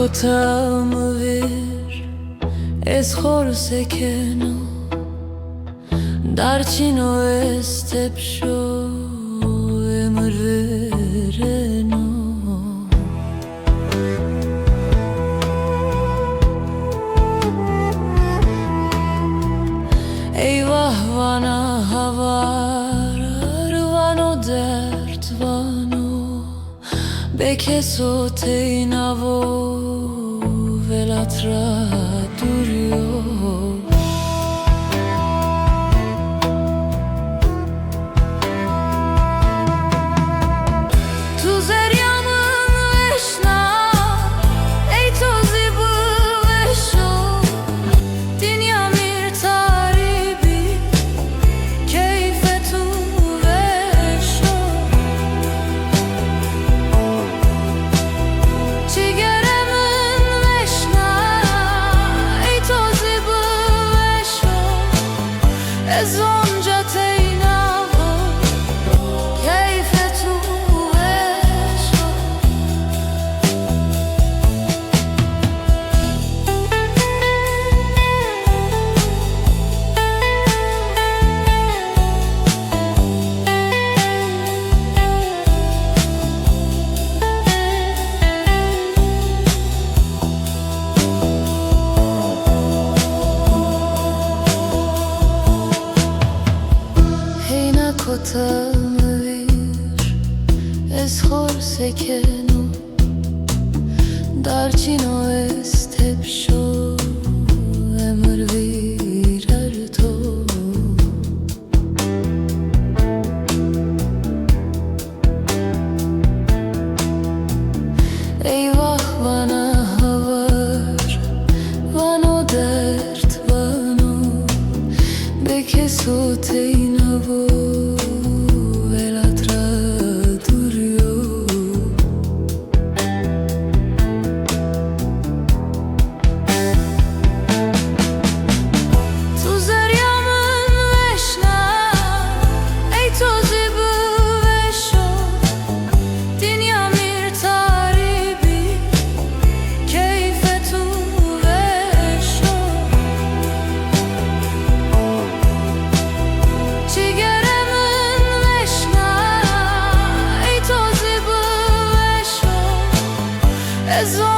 Kowta mı vir ez horsekeno darçino ez tepşo emir vereno. Eyvah vana havar vano dert vano bekeso teynavo velatra duruyor. Kowta mı vir ez horsekeno darçino ez tepşo emir virer to. Eyvah vana havar vano dert vano bekeso teynavo As